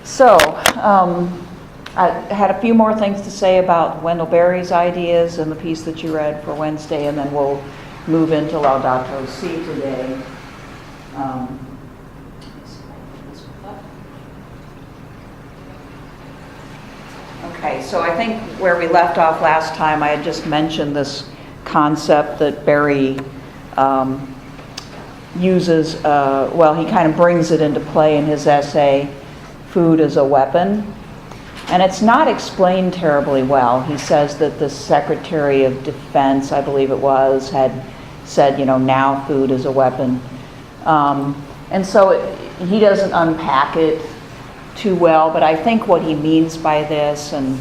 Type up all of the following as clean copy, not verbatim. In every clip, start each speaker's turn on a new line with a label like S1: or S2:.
S1: So, I had a few more things to say about Wendell Berry's ideas and the piece that you read for Wednesday, and then we'll move into Laudato Si today. Okay, so I think where we left off last time, I had just mentioned this concept that Berry uses, he kind of brings it into play in his essay, Food as a Weapon. And it's not explained terribly well. He says that the Secretary of Defense, I believe it was, had said, now food is a weapon. And so he doesn't unpack it too well, but I think what he means by this, and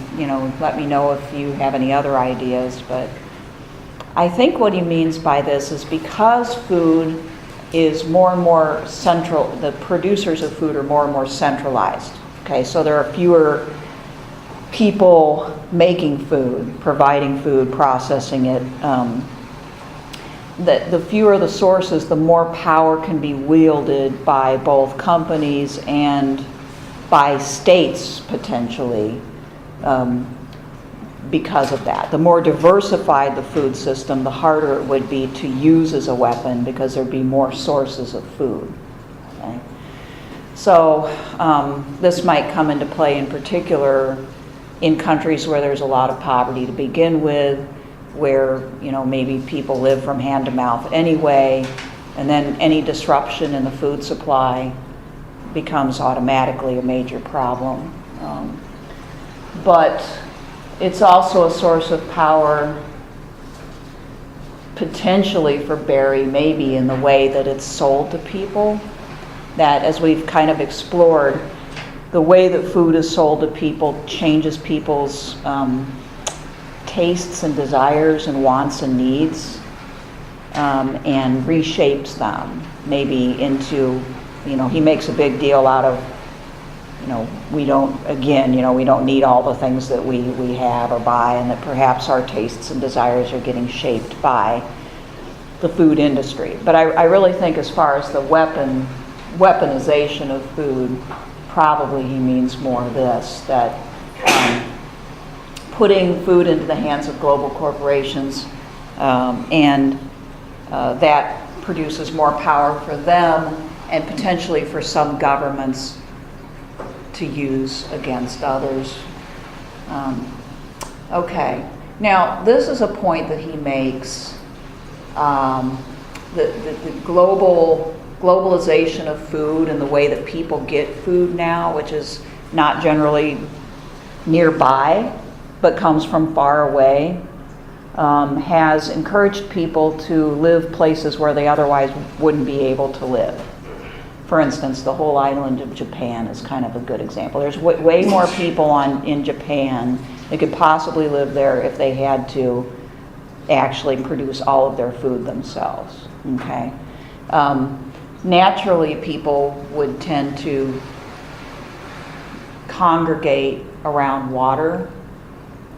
S1: let me know if you have any other ideas, but I think what he means by this is because food is more and more central, the producers of food are more and more centralized. Okay, so there are fewer people making food, providing food, processing it. The fewer the sources, the more power can be wielded by both companies and by states potentially because of that. The more diversified the food system, the harder it would be to use as a weapon because there'd be more sources of food. Okay? So this might come into play in particular in countries where there's a lot of poverty to begin with, where maybe people live from hand to mouth anyway, and then any disruption in the food supply becomes automatically a major problem. But it's also a source of power potentially for Berry, maybe in the way that it's sold to people, that as we've kind of explored, the way that food is sold to people changes people's tastes and desires and wants and needs, and reshapes them maybe into, he makes a big deal out of, we don't need all the things that we have or buy, and that perhaps our tastes and desires are getting shaped by the food industry. But I really think as far as the weaponization of food, probably he means more this, that putting food into the hands of global corporations and that produces more power for them and potentially for some governments to use against others. Okay, now this is a point that he makes, the globalization of food and the way that people get food now, which is not generally nearby, but comes from far away, has encouraged people to live places where they otherwise wouldn't be able to live. For instance, the whole island of Japan is kind of a good example. There's way more people in Japan that could possibly live there if they had to actually produce all of their food themselves. Okay. Naturally, people would tend to congregate around water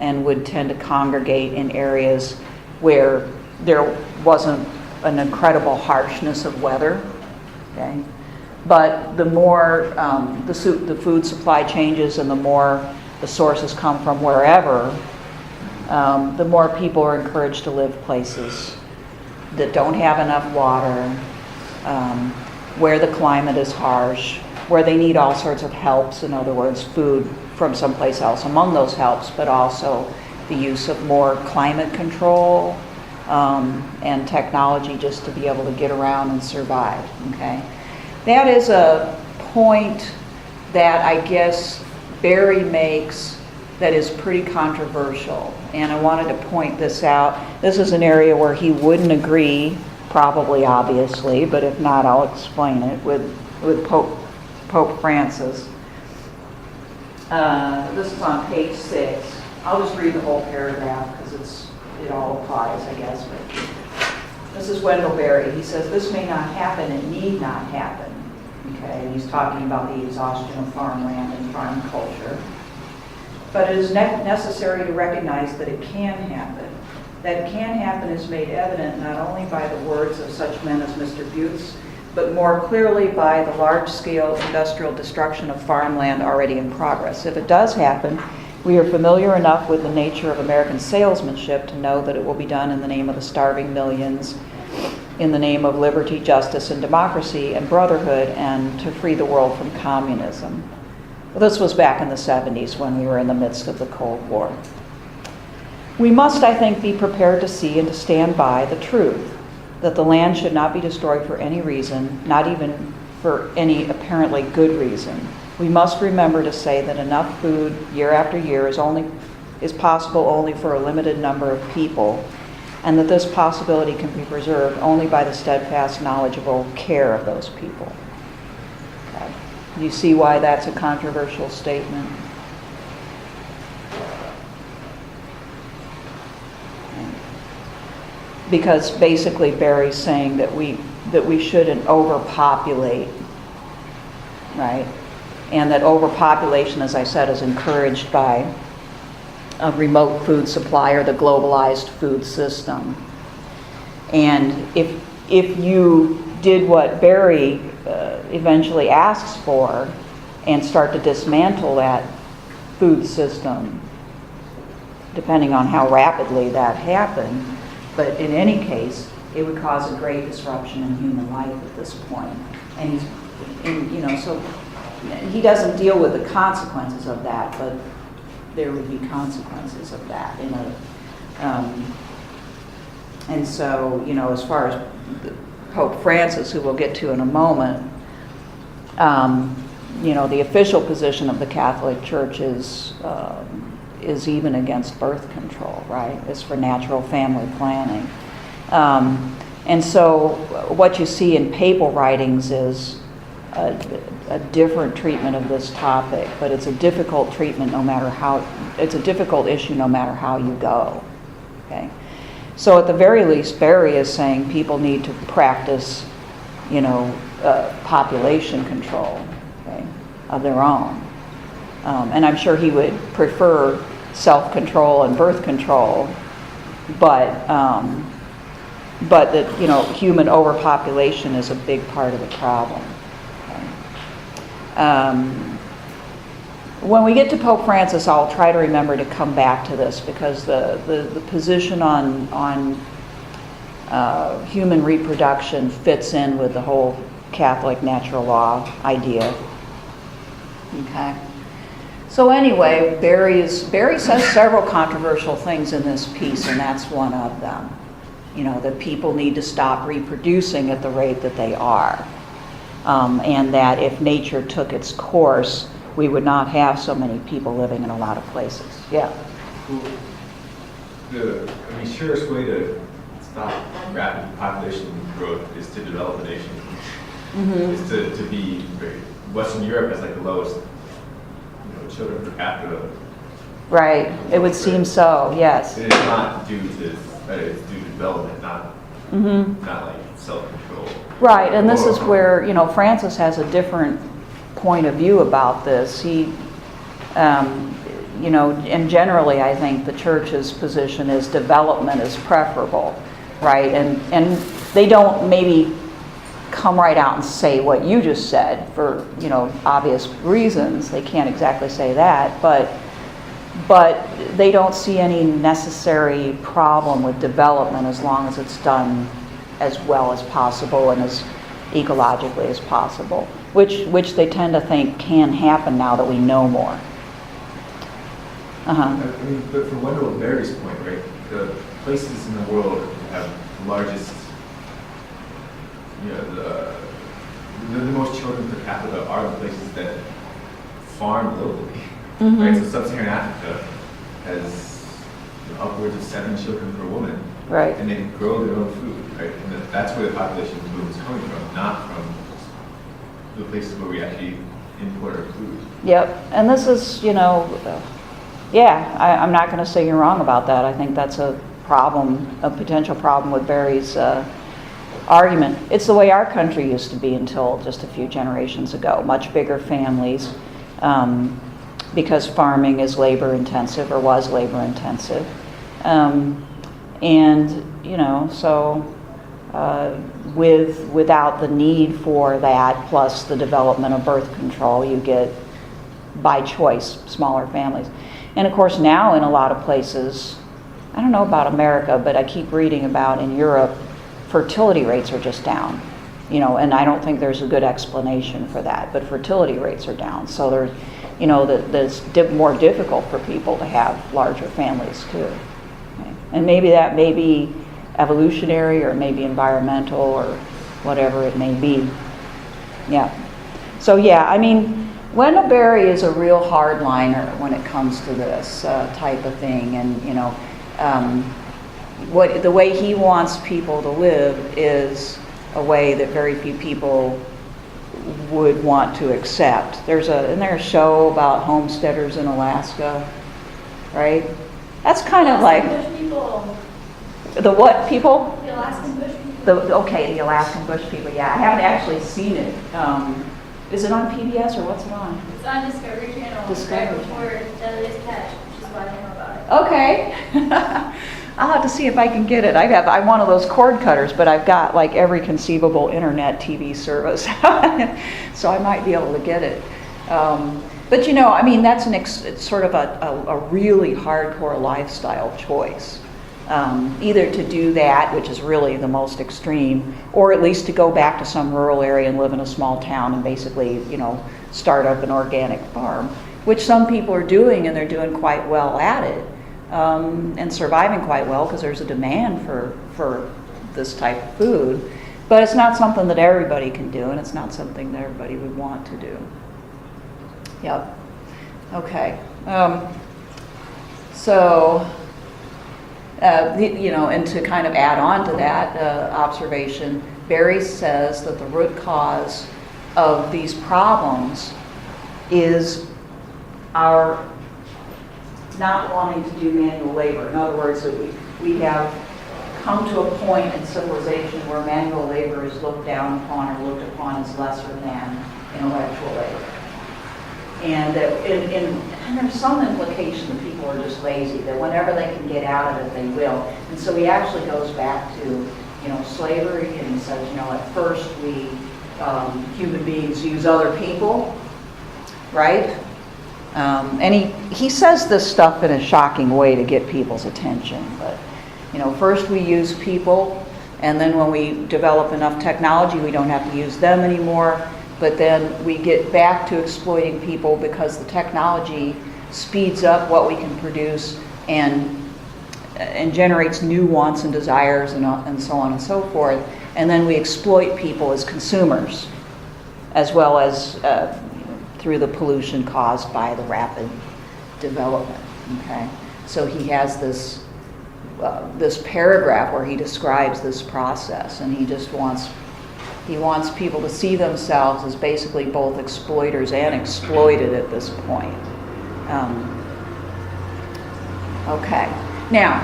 S1: and would tend to congregate in areas where there wasn't an incredible harshness of weather. Okay? But the more the food supply changes and the more the sources come from wherever, the more people are encouraged to live places that don't have enough water, where the climate is harsh, where they need all sorts of helps, in other words, food from someplace else among those helps, but also the use of more climate control and technology just to be able to get around and survive. Okay, that is a point that I guess Berry makes that is pretty controversial, and I wanted to point this out. This is an area where he wouldn't agree, probably, obviously, but if not, I'll explain it, with Pope Francis. This is on page 6. I'll just read the whole paragraph because it all applies, I guess. But this is Wendell Berry. He says, "This may not happen and need not happen." Okay, and he's talking about the exhaustion of farmland and farm culture. But it is necessary to recognize that it can happen. That it can happen is made evident not only by the words of such men as Mr. Butz, but more clearly by the large-scale industrial destruction of farmland already in progress. If it does happen, we are familiar enough with the nature of American salesmanship to know that it will be done in the name of the starving millions, in the name of liberty, justice, and democracy, and brotherhood, and to free the world from communism. Well, this was back in the 70s when we were in the midst of the Cold War. We must, I think, be prepared to see and to stand by the truth that the land should not be destroyed for any reason, not even for any apparently good reason. We must remember to say that enough food year after year is possible only for a limited number of people, and that this possibility can be preserved only by the steadfast, knowledgeable care of those people. Okay. You see why that's a controversial statement? Because basically Barry's saying that we shouldn't overpopulate, right? And that overpopulation, as I said, is encouraged by a remote food supply or the globalized food system. And if you did what Barry eventually asks for and start to dismantle that food system, depending on how rapidly that happened, but in any case, it would cause a great disruption in human life at this point. And so he doesn't deal with the consequences of that, but there would be consequences of that. And so, as far as Pope Francis, who we'll get to in a moment, the official position of the Catholic Church is even against birth control, right? It's for natural family planning. And so what you see in papal writings is a different treatment of this topic, but it's a difficult treatment it's a difficult issue no matter how you go, okay? So at the very least, Barry is saying people need to practice, population control, okay, of their own. And I'm sure he would prefer self-control and birth control, but that, human overpopulation is a big part of the problem. When we get to Pope Francis, I'll try to remember to come back to this, because the position on human reproduction fits in with the whole Catholic natural law idea. Okay. So anyway, Barry says several controversial things in this piece, and that's one of them. That people need to stop reproducing at the rate that they are. And that if nature took its course, we would not have so many people living in a lot of places. Yeah.
S2: The surest way to stop rapid population growth is to develop a nation. Mm-hmm. Is to be Western Europe has like the lowest, children per capita.
S1: Right. It would seem so. Yes.
S2: It is not due to it's due to development, not like self-control.
S1: Right, and this is where, Francis has a different point of view about this. He, and generally I think the church's position is development is preferable, right? And they don't maybe come right out and say what you just said for, obvious reasons. They can't exactly say that, but they don't see any necessary problem with development as long as it's done as well as possible and as ecologically as possible, which they tend to think can happen now that we know more.
S2: But for Wendell and Barry's point, right, the places in the world that have the largest, the most children per capita are the places that farm locally. Mm-hmm. Right, so sub-Saharan Africa has upwards of 7 children per woman.
S1: Right.
S2: And they grow their own food, right? And that's where the population boom is coming from, not from the places where we actually import our food.
S1: Yep. And this is, I'm not going to say you're wrong about that. I think that's a potential problem with Barry's argument. It's the way our country used to be until just a few generations ago. Much bigger families, because farming is labor intensive or was labor intensive. So without the need for that, plus the development of birth control, you get, by choice, smaller families. And of course now in a lot of places, I don't know about America, but I keep reading about in Europe, fertility rates are just down. And I don't think there's a good explanation for that, but fertility rates are down. So there's, that's more difficult for people to have larger families too. Okay. And maybe that may be evolutionary or maybe environmental or whatever it may be. Yeah. So yeah, I mean, Wendell Berry is a real hardliner when it comes to this type of thing, and the way he wants people to live is a way that very few people would want to accept. Isn't there a show about homesteaders in Alaska, right? That's kind of like
S3: Bush people.
S1: The what people?
S3: The Alaskan Bush people.
S1: The Alaskan Bush people. Yeah, I haven't actually seen it. Is it on PBS or what's it on?
S3: It's on Discovery Channel.
S1: Discovery
S3: right before Deadliest Catch, which is why I know about it.
S1: Okay. I'll have to see if I can get it. I'm one of those cord cutters, but I've got like every conceivable internet TV service, so I might be able to get it. But I mean, that's it's sort of a really hardcore lifestyle choice. Either to do that, which is really the most extreme, or at least to go back to some rural area and live in a small town and basically, start up an organic farm, which some people are doing, and they're doing quite well at it, and surviving quite well because there's a demand for this type of food. But it's not something that everybody can do, and it's not something that everybody would want to do. Yep. Okay. And to kind of add on to that observation, Berry says that the root cause of these problems is our not wanting to do manual labor. In other words, that we have come to a point in civilization where manual labor is looked down upon or looked upon as lesser than intellectual labor. And there's some implication that people are just lazy, that whenever they can get out of it, they will. And so he actually goes back to, slavery, and he says, at first we, human beings use other people, right? And he says this stuff in a shocking way to get people's attention. But, first we use people, and then when we develop enough technology, we don't have to use them anymore. But then we get back to exploiting people because the technology speeds up what we can produce and generates new wants and desires and so on and so forth. And then we exploit people as consumers, as well as through the pollution caused by the rapid development. Okay, so he has this paragraph where he describes this process, and he wants people to see themselves as basically both exploiters and exploited at this point. Okay. Now,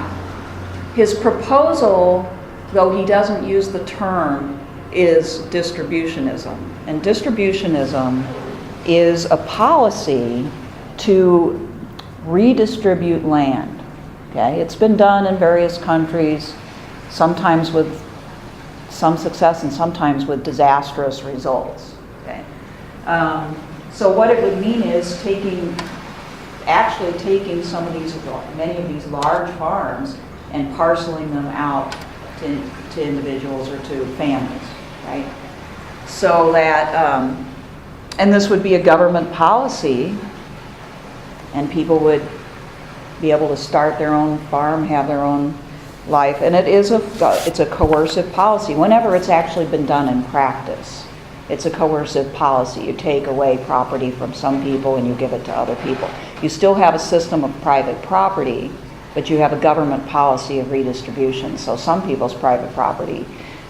S1: his proposal, though he doesn't use the term, is distributionism. And distributionism is a policy to redistribute land. Okay? It's been done in various countries, sometimes with some success and sometimes with disastrous results. Okay? So what it would mean is taking many of these large farms and parceling them out to individuals or to families, right? So that, and this would be a government policy, and people would be able to start their own farm, have their own life, and it's a coercive policy whenever it's actually been done in practice. It's a coercive policy. You take away property from some people and you give it to other people. You still have a system of private property, but you have a government policy of redistribution. So some people's private property,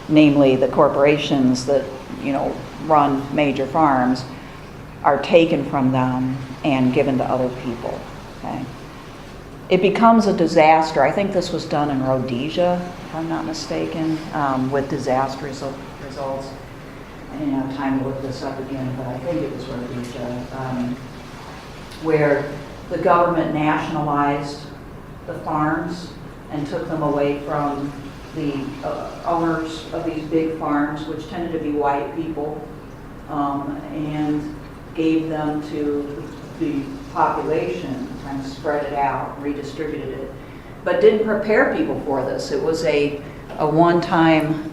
S1: namely the corporations that run major farms, are taken from them and given to other people. Okay? It becomes a disaster. I think this was done in Rhodesia, if I'm not mistaken, with disastrous results. I didn't have time to look this up again, but I think it was Rhodesia, where the government nationalized the farms and took them away from the owners of these big farms, which tended to be white people, and gave them to the population, kind of spread it out, redistributed it, but didn't prepare people for this. It was a one-time,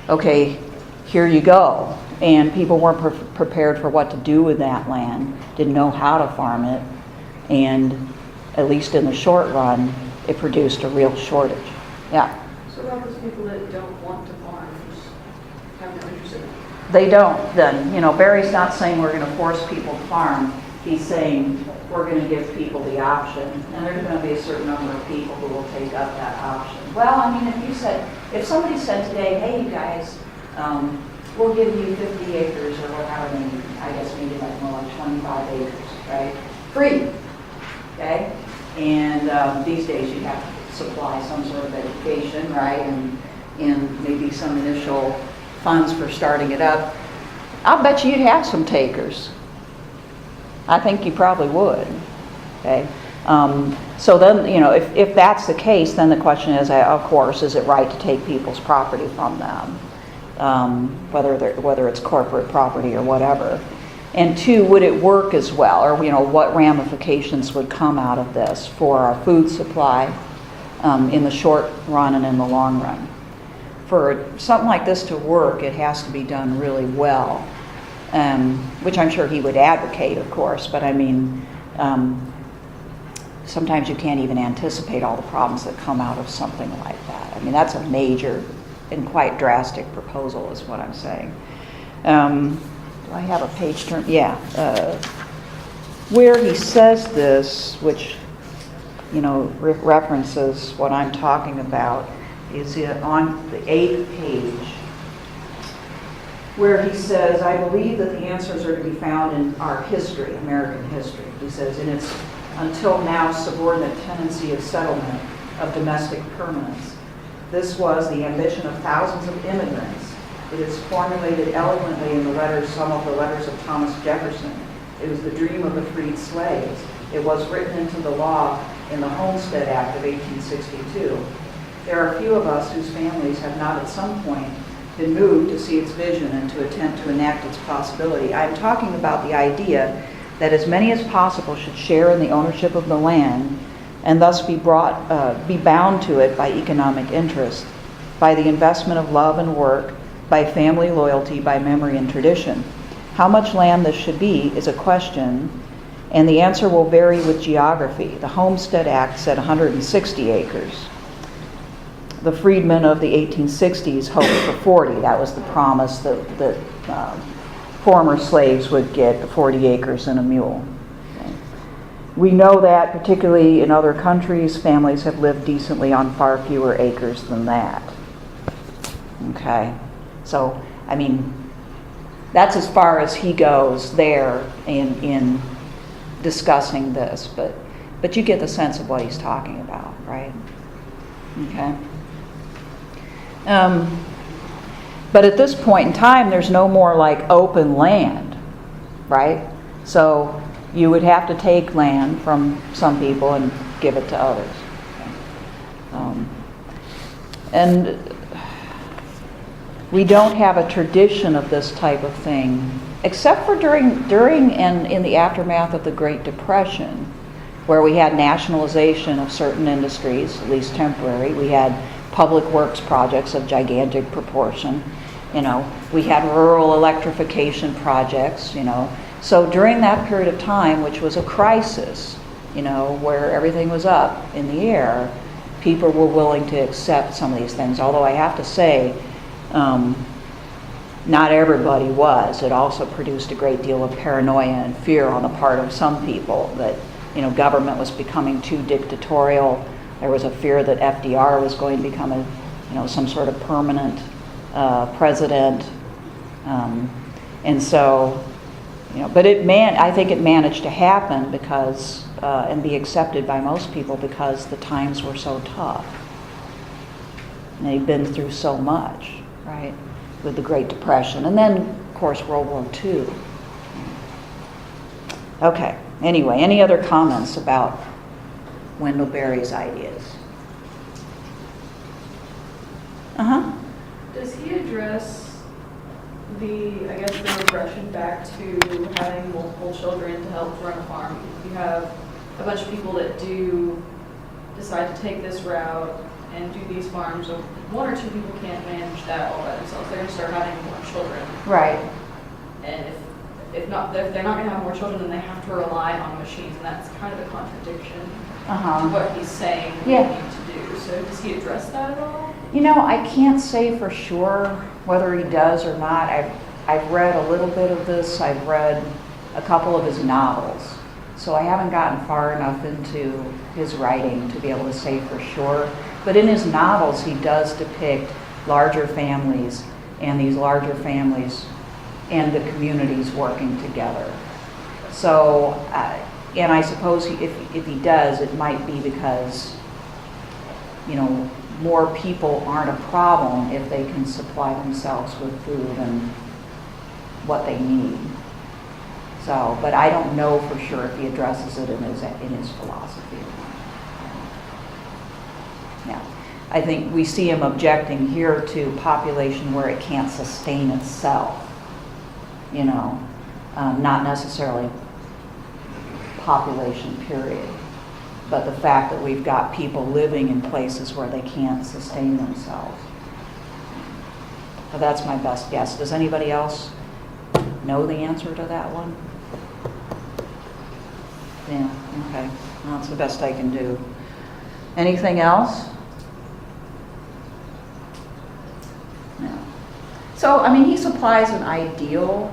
S1: okay, here you go. And people weren't prepared for what to do with that land, didn't know how to farm it, and at least in the short run, it produced a real shortage. Yeah.
S4: So about those people that don't want to farm, just have no interest in it?
S1: They don't, then, Barry's not saying we're going to force people to farm. He's saying we're going to give people the option, and there's going to be a certain number of people who will take up that option. Well, I mean, if somebody said today, hey, you guys, we'll give you 50 acres or whatever many, I guess maybe like 25 acres, right? Free, okay? And these days you have to supply some sort of education, right? And maybe some initial funds for starting it up. I'll bet you'd have some takers. I think you probably would, okay? So then, if that's the case, then the question is, of course, is it right to take people's property from them? Whether it's corporate property or whatever. And two, would it work as well? Or, what ramifications would come out of this for our food supply in the short run and in the long run? For something like this to work, it has to be done really well, which I'm sure he would advocate, of course, but I mean, sometimes you can't even anticipate all the problems that come out of something like that. I mean, that's a major and quite drastic proposal is what I'm saying. Do I have a page turn? Yeah. Where he says this, which, references what I'm talking about, is on the 8th page, where he says, I believe that the answers are to be found in our history, American history. He says, in its until now subordinate tendency of settlement of domestic permanence. This was the ambition of thousands of immigrants. It is formulated eloquently in some of the letters of Thomas Jefferson. It was the dream of the freed slaves. It was written into the law in the Homestead Act of 1862. There are few of us whose families have not at some point been moved to see its vision and to attempt to enact its possibility. I'm talking about the idea that as many as possible should share in the ownership of the land and thus be bound to it by economic interest, by the investment of love and work, by family loyalty, by memory and tradition. How much land this should be is a question, and the answer will vary with geography. The Homestead Act said 160 acres. The freedmen of the 1860s hoped for 40. That was the promise that former slaves would get 40 acres and a mule. We know that, particularly in other countries, families have lived decently on far fewer acres than that. Okay, so, I mean, that's as far as he goes there in discussing this, but you get the sense of what he's talking about, right? Okay. But at this point in time, there's no more like open land, right? So you would have to take land from some people and give it to others. And we don't have a tradition of this type of thing, except for during and in the aftermath of the Great Depression, where we had nationalization of certain industries, at least temporary. We had public works projects of gigantic proportion. We had rural electrification projects, So during that period of time, which was a crisis, where everything was up in the air, people were willing to accept some of these things. Although I have to say, not everybody was. It also produced a great deal of paranoia and fear on the part of some people that, government was becoming too dictatorial. There was a fear that FDR was going to become some sort of permanent president. And so, but I think it managed to happen because, and be accepted by most people because the times were so tough. And they'd been through so much, right, with the Great Depression. And then, of course, World War II. Okay, anyway, any other comments about Wendell Berry's ideas? Uh-huh.
S4: Does he address the, I guess, the regression back to having multiple children to help run a farm? You have a bunch of people that do decide to take this route and do these farms, so one or two people can't manage that all by themselves. They're going to start having more children.
S1: Right.
S4: And if they're not going to have more children, then they have to rely on machines, and that's kind of a contradiction to
S1: Uh-huh.
S4: what he's saying we
S1: Yeah.
S4: need to do. So does he address that at all?
S1: You know, I can't say for sure whether he does or not. I've read a little bit of this. I've read a couple of his novels. So I haven't gotten far enough into his writing to be able to say for sure. But in his novels, he does depict larger families, and these larger families and the communities working together. So, and I suppose if he does, it might be because, you know, more people aren't a problem if they can supply themselves with food and what they need. So, but I don't know for sure if he addresses it in his philosophy. Yeah, I think we see him objecting here to population where it can't sustain itself. You know, not necessarily population period, but the fact that we've got people living in places where they can't sustain themselves. But that's my best guess. Does anybody else know the answer to that one? Yeah, okay. Well, that's the best I can do. Anything else? No. So, I mean, he supplies an ideal,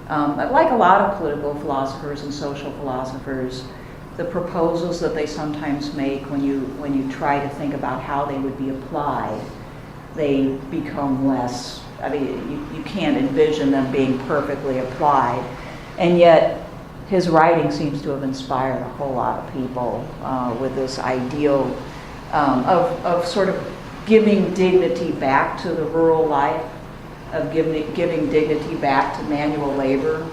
S1: like a lot of political philosophers and social philosophers, the proposals that they sometimes make when you try to think about how they would be applied, they become less, I mean, you can't envision them being perfectly applied. And yet, his writing seems to have inspired a whole lot of people with this ideal of sort of giving dignity back to the rural life, of giving dignity back to manual labor,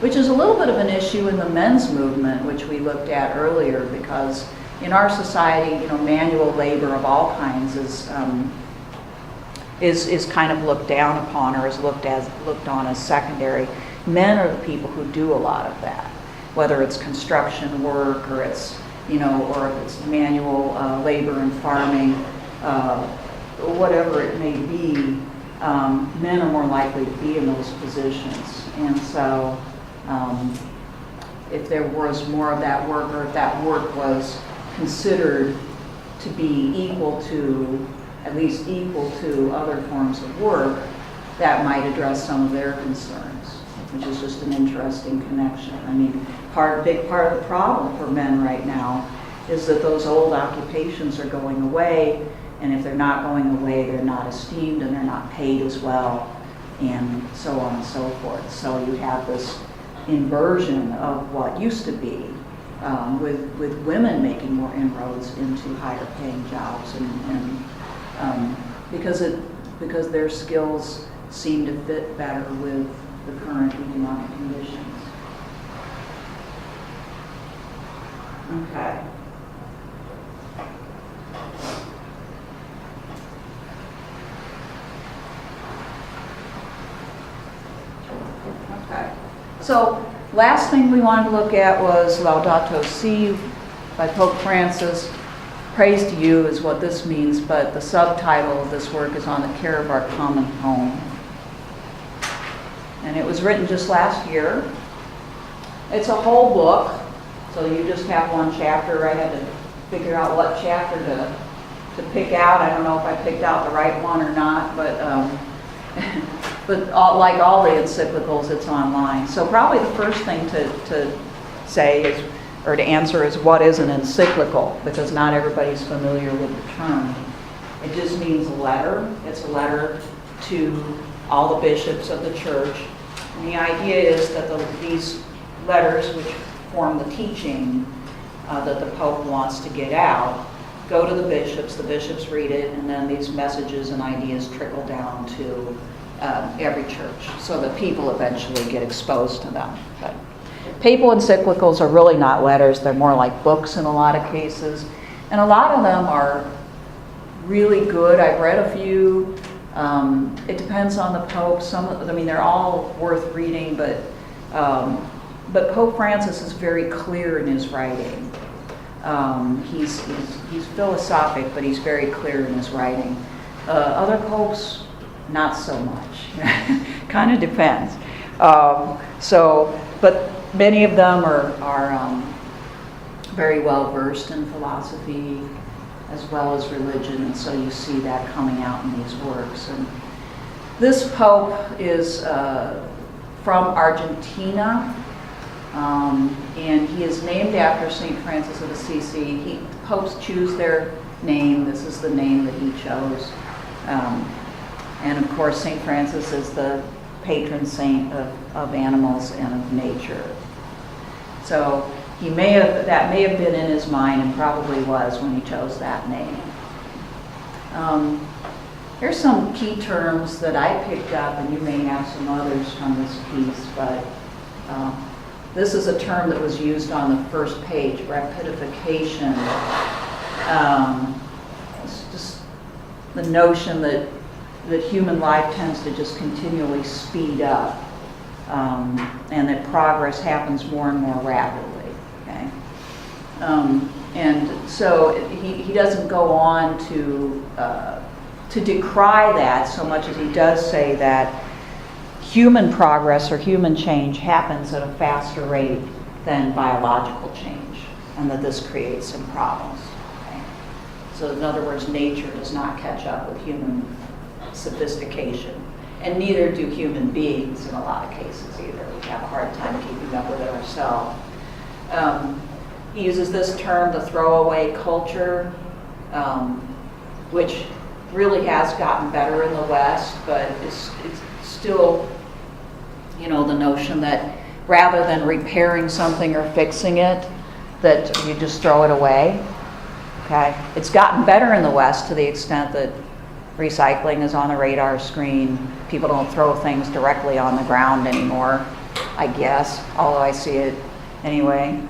S1: which is a little bit of an issue in the men's movement, which we looked at earlier, because in our society, you know, manual labor of all kinds is kind of looked down upon or is looked on as secondary. Men are the people who do a lot of that, whether it's construction work or it's, you know, or if it's manual labor in farming, whatever it may be. Men are more likely to be in those positions, and so if there was more of that work, or if that work was considered to be equal to, at least equal to other forms of work, that might address some of their concerns, which is just an interesting connection. I mean, big part of the problem for men right now is that those old occupations are going away, and if they're not going away, they're not esteemed and they're not paid as well, and so on and so forth. So you have this inversion of what used to be, with women making more inroads into higher paying jobs, and because their skills seem to fit better with the current economic conditions. Okay. Okay. So last thing we wanted to look at was Laudato Si by Pope Francis. Praise to you is what this means, but the subtitle of this work is On the Care of Our Common Home. And it was written just last year. It's a whole book, so you just have one chapter. I had to figure out what chapter to pick out. I don't know if I picked out the right one or not, but like all the encyclicals, it's online. So probably the first thing to say is, or to answer, is what is an encyclical, because not everybody's familiar with the term. It just means a letter. It's a letter to all the bishops of the church. And the idea is that these letters, which form the teaching that the Pope wants to get out, go to the bishops read it, and then these messages and ideas trickle down to every church, so that people eventually get exposed to them. But papal encyclicals are really not letters, they're more like books in a lot of cases, and a lot of them are really good. I've read a few. It depends on the Pope. They're all worth reading, but Pope Francis is very clear in his writing. He's philosophic, but he's very clear in his writing. Other popes, not so much. Kind of depends. But many of them are very well versed in philosophy as well as religion, and so you see that coming out in these works. And this pope is from Argentina, and he is named after St. Francis of Assisi. Popes choose their name. This is the name that he chose. And of course, St. Francis is the patron saint of animals and of nature. So that may have been in his mind, and probably was when he chose that name. Here's some key terms that I picked up, and you may have some others from this piece, but this is a term that was used on the first page, rapidification. It's just the notion that human life tends to just continually speed up, and that progress happens more and more rapidly. Okay, and so he doesn't go on to decry that so much as he does say that human progress or human change happens at a faster rate than biological change, and that this creates some problems. Okay? So in other words, nature does not catch up with human sophistication, and neither do human beings in a lot of cases either. We have a hard time keeping up with it ourselves. He uses this term, the throwaway culture, which really has gotten better in the West, but it's still, the notion that rather than repairing something or fixing it, that you just throw it away. Okay, it's gotten better in the West to the extent that recycling is on the radar screen. People don't throw things directly on the ground anymore, I guess, although I see it anyway,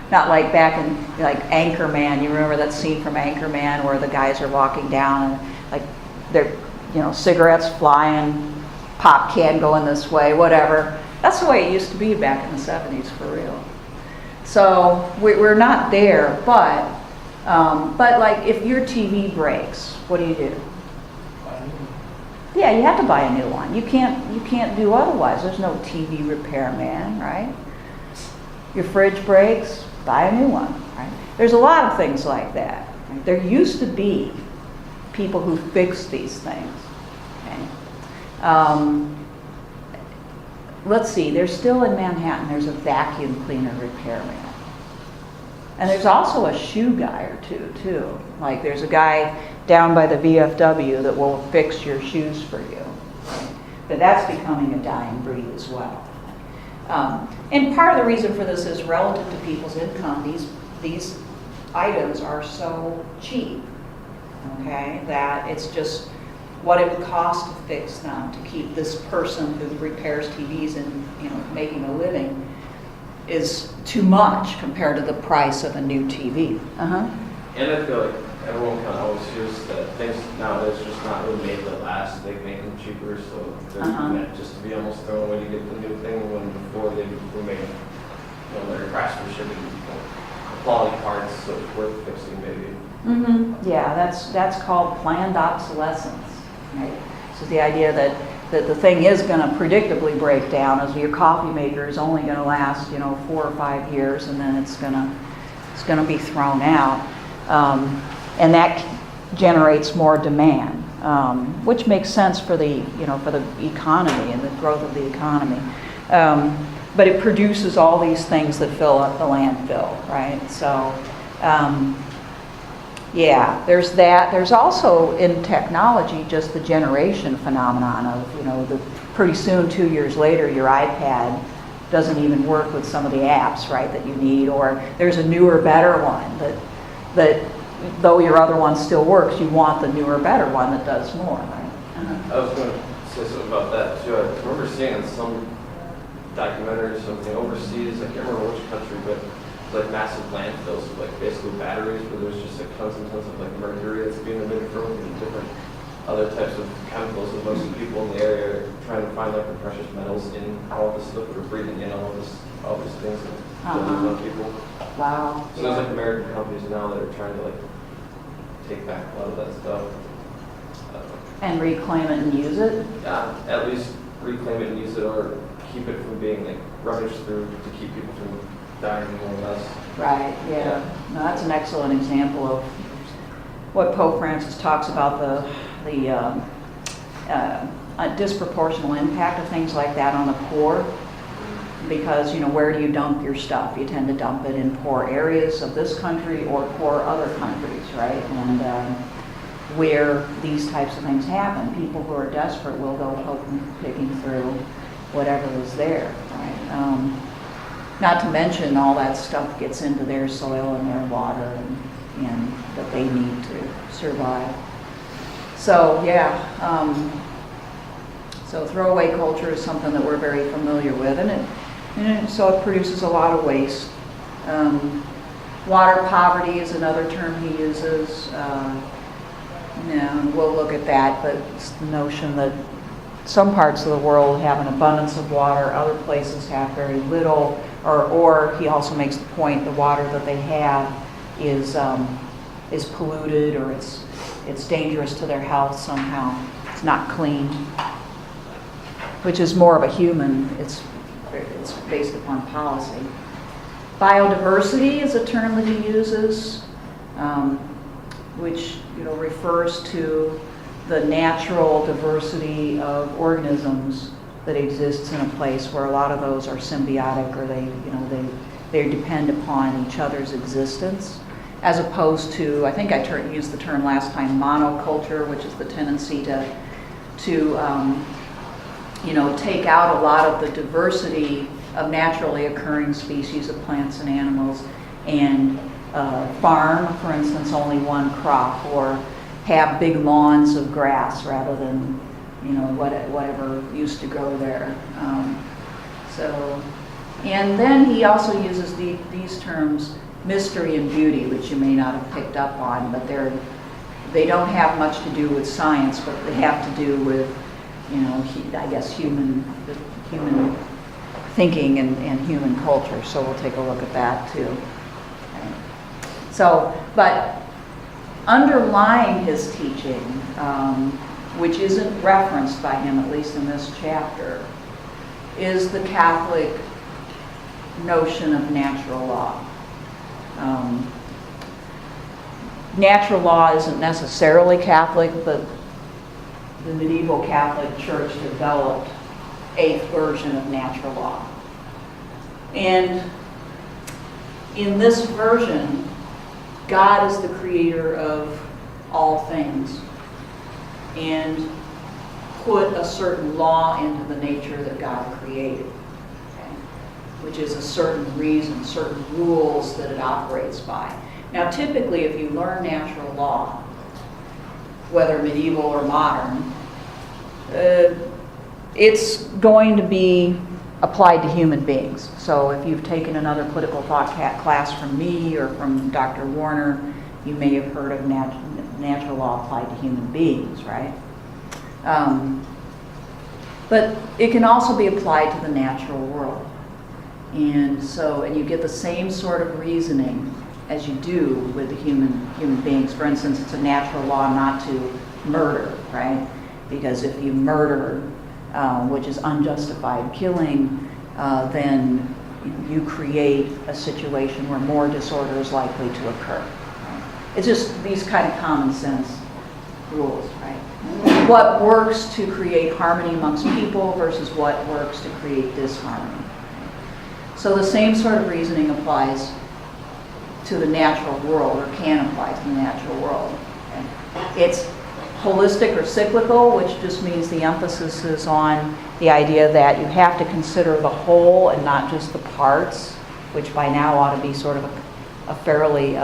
S1: Not like back in Anchorman. You remember that scene from Anchorman where the guys are walking down and they're, cigarettes flying, pop can going this way, whatever. That's the way it used to be back in the 70s, for real. So we're not there, but if your TV breaks, what do? Yeah, you have to buy a new one. You can't do otherwise. There's no TV repairman, right? Your fridge breaks, buy a new one, right? There's a lot of things like that. Right? There used to be people who fixed these things. Okay? Let's see, there's still in Manhattan, there's a vacuum cleaner repairman. And there's also a shoe guy or two, too. Like there's a guy down by the VFW that will fix your shoes for you. Right? But that's becoming a dying breed as well. And part of the reason for this is relative to people's income. These items are so cheap, okay, that it's just what it would cost to fix them, to keep this person who repairs TVs and making a living is too much compared to the price of a new TV.
S5: And I feel like everyone kind of always hears that things nowadays just not really made that last. They make them cheaper, so they're meant just to be almost thrown away to get the new thing. When before they were made, their craftsmanship and quality parts, so it's worth fixing maybe.
S1: Yeah, that's called planned obsolescence. Right? So the idea that the thing is going to predictably break down, as your coffee maker is only going to last 4 or 5 years, and then it's going to be thrown out. And that generates more demand, which makes sense for the economy and the growth of the economy. But it produces all these things that fill up the landfill, right? So, there's that. There's also in technology just the generation phenomenon of pretty soon 2 years later your iPad doesn't even work with some of the apps, right, that you need, or there's a newer, better one that though your other one still works, you want the newer, better one that does more, right?
S5: I was going to say something about that too. I remember seeing in some documentaries, something overseas, I can't remember which country, but like massive landfills of like basically batteries where there's just like tons and tons of like mercury that's being emitted from it and different other types of chemicals, and most of the people in the area are trying to find like the precious metals in all of this stuff. We're breathing in all these things and killing on people.
S1: Wow.
S5: So there's like American companies now that are trying to like take back a lot of that stuff.
S1: And reclaim it and use it?
S5: At least reclaim it and use it, or keep it from being like rummaged through to keep people from dying more or less.
S1: Right, yeah. No, that's an excellent example of what Pope Francis talks about, the disproportional impact of things like that on the poor. Because, where do you dump your stuff? You tend to dump it in poor areas of this country or poor other countries, right? And where these types of things happen, people who are desperate will go picking through whatever is there, right? Not to mention all that stuff gets into their soil and their water and that they need to survive. So yeah, so throwaway culture is something that we're very familiar with, and so it produces a lot of waste. Water poverty is another term he uses. We'll look at that, but it's the notion that some parts of the world have an abundance of water, other places have very little, or he also makes the point the water that they have is polluted, or it's dangerous to their health somehow. It's not clean, which is more of a human. It's based upon policy. Biodiversity is a term that he uses, which refers to the natural diversity of organisms that exists in a place where a lot of those are symbiotic, or they depend upon each other's existence, as opposed to, I think I used the term last time, monoculture, which is the tendency to take out a lot of the diversity of naturally occurring species of plants and animals and farm, for instance, only one crop, or have big lawns of grass rather than whatever used to grow there. And then he also uses these terms, mystery and beauty, which you may not have picked up on, but they don't have much to do with science, but they have to do with I guess human thinking and human culture. So we'll take a look at that too. Okay. So, but underlying his teaching, which isn't referenced by him, at least in this chapter, is the Catholic notion of natural law. Natural law isn't necessarily Catholic, but the medieval Catholic Church developed a version of natural law. And in this version, God is the creator of all things and put a certain law into the nature that God created, okay? Which is a certain reason, certain rules that it operates by. Now, typically, if you learn natural law, whether medieval or modern, it's going to be applied to human beings. So if you've taken another political thought class from me or from Dr. Warner, you may have heard of natural law applied to human beings, right? But it can also be applied to the natural world. And you get the same sort of reasoning as you do with the human beings. For instance, it's a natural law not to murder, right? Because if you murder, which is unjustified killing, then you create a situation where more disorder is likely to occur. Right? It's just these kind of common sense rules, right? What works to create harmony amongst people versus what works to create disharmony. So the same sort of reasoning applies to the natural world, or can apply to the natural world. Okay? It's holistic or cyclical, which just means the emphasis is on the idea that you have to consider the whole and not just the parts, which by now ought to be sort of a fairly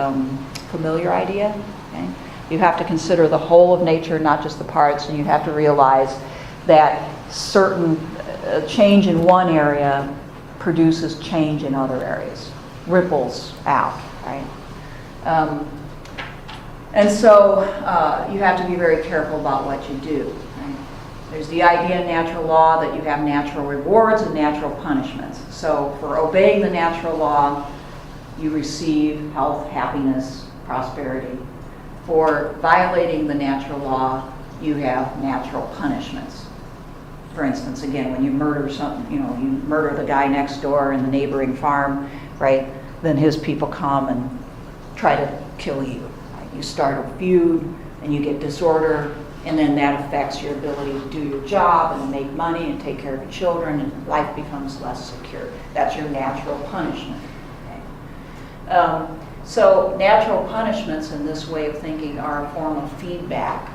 S1: familiar idea. Okay? You have to consider the whole of nature, not just the parts, and you have to realize that certain change in one area produces change in other areas. ripples out, right? And so you have to be very careful about what you do. Right? There's the idea in natural law that you have natural rewards and natural punishments. So for obeying the natural law, you receive health, happiness, prosperity. For violating the natural law, you have natural punishments. For instance, again, when you murder you murder the guy next door in the neighboring farm, right? Then his people come and try to kill you. Right? You start a feud and you get disorder, and then that affects your ability to do your job and make money and take care of your children, and life becomes less secure. That's your natural punishment. Okay? So natural punishments in this way of thinking are a form of feedback.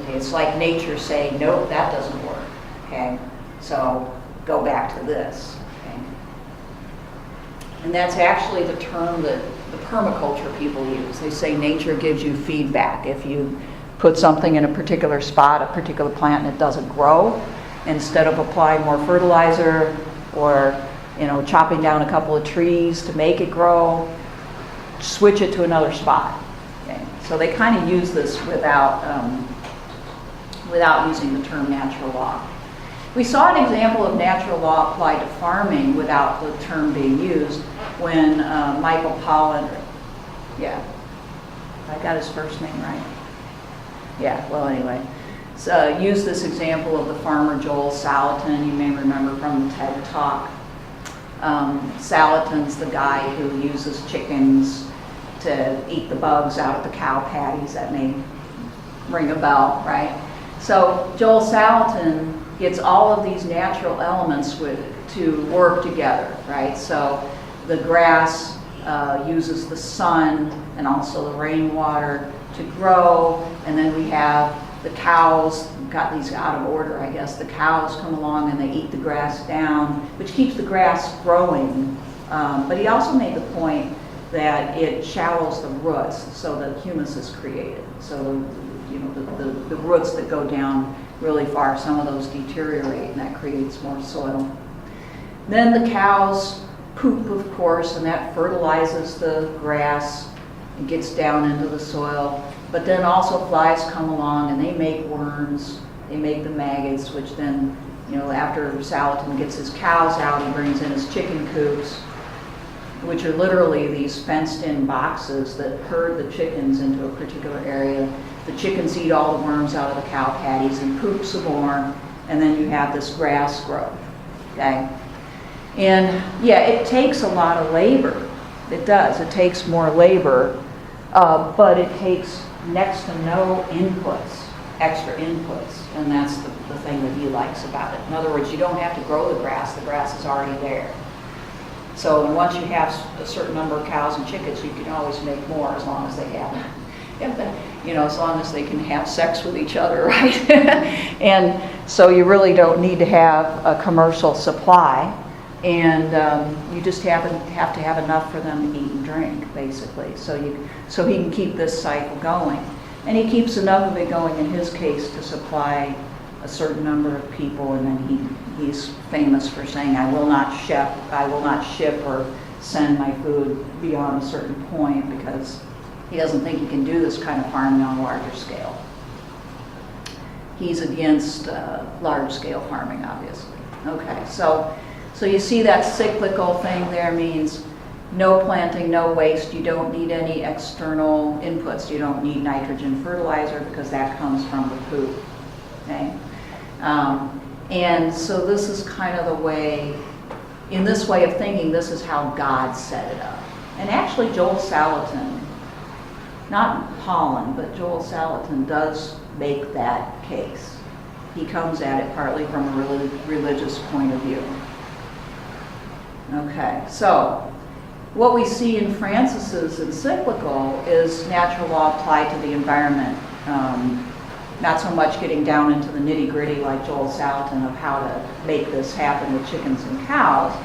S1: Okay? It's like nature saying, nope, that doesn't work. Okay? So go back to this. Okay? And that's actually the term that the permaculture people use. They say nature gives you feedback. If you put something in a particular spot, a particular plant, and it doesn't grow, instead of applying more fertilizer or chopping down a couple of trees to make it grow, switch it to another spot. Okay? So they kind of use this without using the term natural law. We saw an example of natural law applied to farming without the term being used when Michael Pollan, I got his first name right. Yeah, well anyway. So used this example of the farmer Joel Salatin, you may remember from the TED Talk. Salatin's the guy who uses chickens to eat the bugs out of the cow patties. That may ring a bell, right? So Joel Salatin gets all of these natural elements to work together, right? So the grass uses the sun and also the rainwater to grow, and then we have the cows, got these out of order, I guess. The cows come along and they eat the grass down, which keeps the grass growing. But he also made the point that it shallows the roots so that humus is created. So the roots that go down really far, some of those deteriorate, and that creates more soil. Then the cows poop, of course, and that fertilizes the grass and gets down into the soil. But then also flies come along and they make worms, they make the maggots, which then, after Salatin gets his cows out, he brings in his chicken coops, which are literally these fenced-in boxes that herd the chickens into a particular area. The chickens eat all the worms out of the cow patties and poop some more, and then you have this grass growth, okay? And it takes a lot of labor. It does. It takes more labor, but it takes next to no inputs, extra inputs, and that's the thing that he likes about it. In other words, you don't have to grow the grass is already there. So once you have a certain number of cows and chickens, you can always make more as long as they have as long as they can have sex with each other, right? And so you really don't need to have a commercial supply, and you just have to have enough for them to eat and drink, basically. So he can keep this cycle going, and he keeps enough of it going in his case to supply a certain number of people, and then he's famous for saying, I will not ship or send my food beyond a certain point, because he doesn't think he can do this kind of farming on a larger scale. He's against large-scale farming, obviously. Okay, so you see that cyclical thing there means no planting, no waste. You don't need any external inputs. You don't need nitrogen fertilizer because that comes from the poop. Okay, and so this is kind of the way. In this way of thinking, this is how God set it up. And actually, Joel Salatin, not Pollan, but Joel Salatin does make that case. He comes at it partly from a religious point of view. Okay, so what we see in Francis's encyclical is natural law applied to the environment. Not so much getting down into the nitty-gritty like Joel Salatin of how to make this happen with chickens and cows.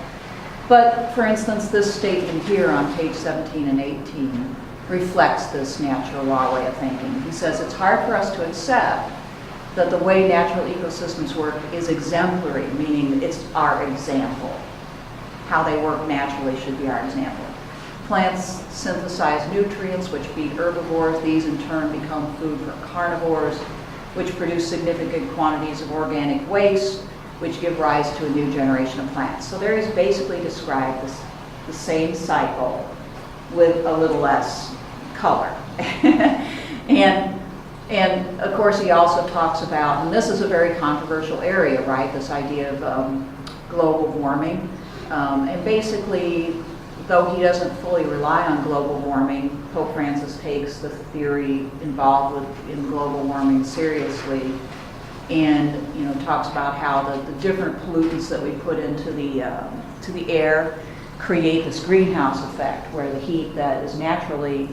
S1: But, for instance, this statement here on page 17 and 18 reflects this natural law way of thinking. He says, it's hard for us to accept that the way natural ecosystems work is exemplary, meaning it's our example. how they work naturally should be our example. Plants synthesize nutrients which feed herbivores. These in turn become food for carnivores, which produce significant quantities of organic waste, which give rise to a new generation of plants. So there is basically described the same cycle with a little less color. And of course he also talks about, and this is a very controversial area, right, this idea of global warming. And basically, though he doesn't fully rely on global warming, Pope Francis takes the theory involved in global warming seriously, and talks about how the different pollutants that we put into the air create this greenhouse effect, where the heat that is naturally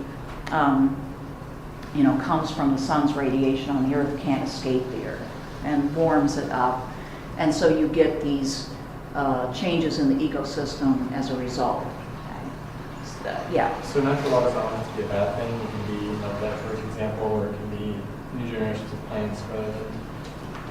S1: comes from the sun's radiation on the earth can't escape the earth and warms it up, and so you get these changes in the ecosystem as a result. Yeah.
S6: So natural law does not have to be a bad thing. It can be like that, for example, or it can be new generations of plants rather than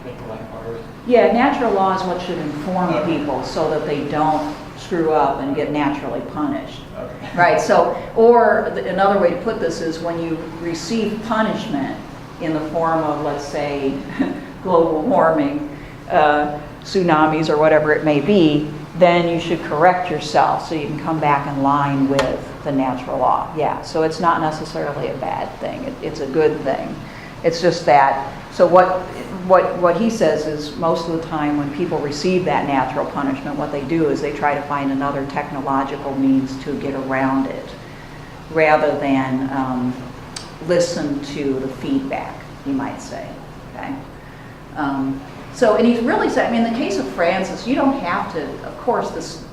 S6: making life harder.
S1: Yeah, natural law is what should inform people so that they don't screw up and get naturally punished.
S6: Okay.
S1: Right, so, or another way to put this is when you receive punishment in the form of, let's say, global warming, tsunamis or whatever it may be, then you should correct yourself so you can come back in line with the natural law. Yeah, so it's not necessarily a bad thing. It's a good thing. It's just that, so what he says is most of the time when people receive that natural punishment, what they do is they try to find another technological means to get around it rather than listen to the feedback, you might say, okay? So, and he's really said, in the case of Francis, you don't have to, of course,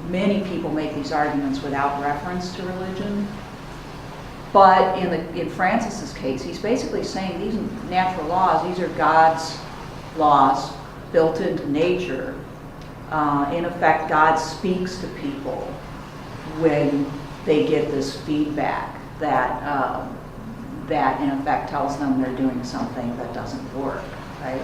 S1: many people make these arguments without reference to religion, but in Francis's case, he's basically saying these natural laws, these are God's laws built into nature. In effect, God speaks to people when they get this feedback that in effect tells them they're doing something that doesn't work, right?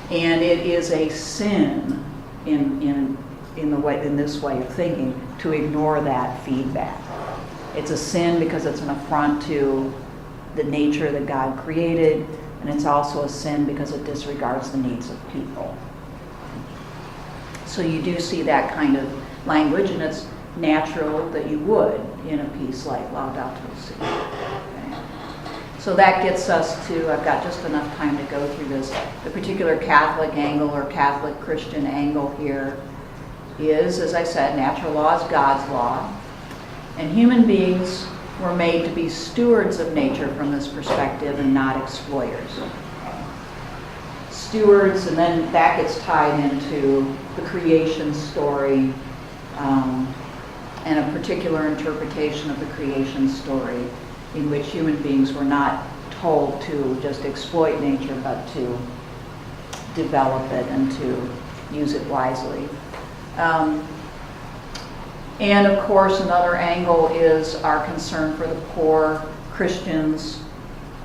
S1: And it is a sin in this way of thinking to ignore that feedback. It's a sin because it's an affront to the nature that God created, and it's also a sin because it disregards the needs of people. So you do see that kind of language, and it's natural that you would in a piece like Laudato Si. Okay. So that gets us to, I've got just enough time to go through this. The particular Catholic angle or Catholic Christian angle here is, as I said, natural law is God's law. And human beings were made to be stewards of nature from this perspective and not exploiters. Stewards, and then that gets tied into the creation story and a particular interpretation of the creation story in which human beings were not told to just exploit nature, but to develop it and to use it wisely. And of course, another angle is our concern for the poor. Christians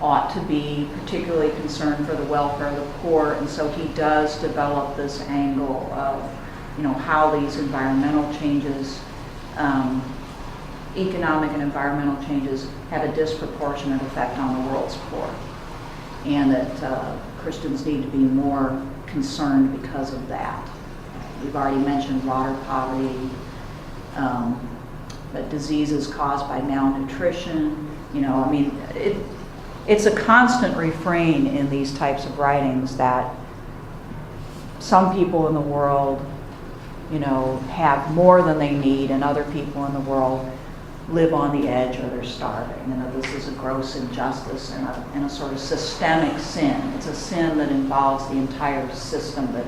S1: ought to be particularly concerned for the welfare of the poor, and so he does develop this angle of, how these environmental changes, economic and environmental changes, have a disproportionate effect on the world's poor, and that Christians need to be more concerned because of that. We've already mentioned water poverty. But diseases caused by malnutrition, it's a constant refrain in these types of writings that some people in the world, have more than they need, and other people in the world live on the edge or they're starving, and that this is a gross injustice and a sort of systemic sin. It's a sin that involves the entire system that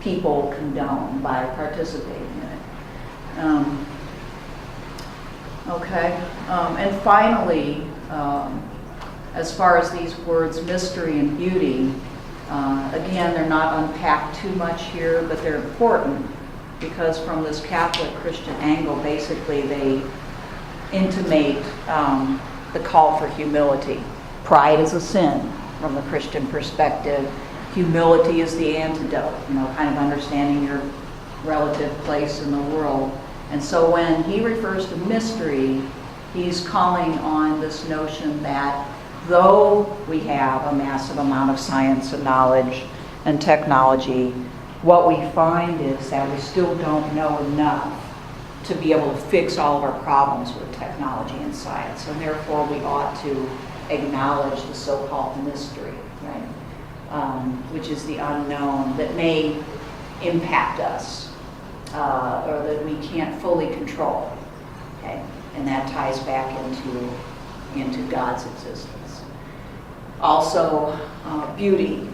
S1: people condone by participating in it. And finally, as far as these words, mystery and beauty, again, they're not unpacked too much here, but they're important because from this Catholic Christian angle, basically they intimate the call for humility. Pride is a sin from the Christian perspective. Humility is the antidote, kind of understanding relative place in the world. And so when he refers to mystery, he's calling on this notion that though we have a massive amount of science and knowledge and technology, what we find is that we still don't know enough to be able to fix all of our problems with technology and science. And therefore, we ought to acknowledge the so-called mystery, right? Which is the unknown that may impact us or that we can't fully control, okay? And that ties back into God's existence. Also, beauty.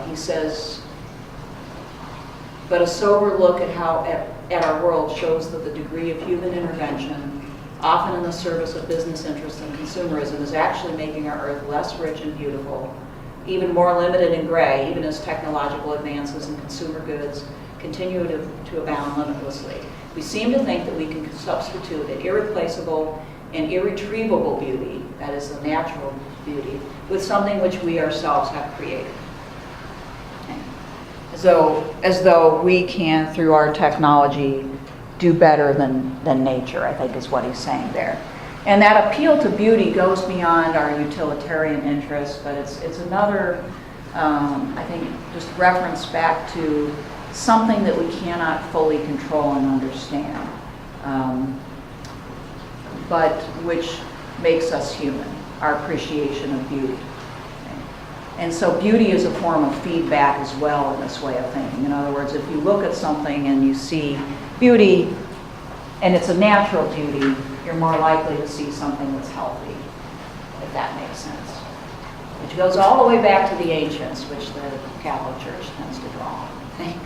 S1: He says, but a sober look at our world shows that the degree of human intervention, often in the service of business interests and consumerism, is actually making our earth less rich and beautiful, even more limited and gray, even as technological advances in consumer goods continue to abound limitlessly. We seem to think that we can substitute an irreplaceable and irretrievable beauty, that is the natural beauty, with something which we ourselves have created. As though we can, through our technology, do better than nature, I think is what he's saying there. And that appeal to beauty goes beyond our utilitarian interests, but it's another, I think, just reference back to something that we cannot fully control and understand, but which makes us human, our appreciation of beauty. And so beauty is a form of feedback as well in this way of thinking. In other words, if you look at something and you see beauty, and it's a natural beauty, you're more likely to see something that's healthy, if that makes sense. Which goes all the way back to the ancients, which the Catholic Church tends to draw on, I think.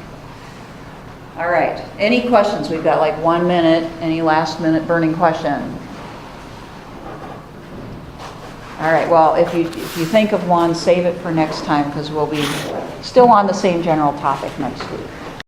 S1: All right, any questions? We've got like 1 minute. Any last minute burning question? All right, well, if you think of one, save it for next time, because we'll be still on the same general topic next week.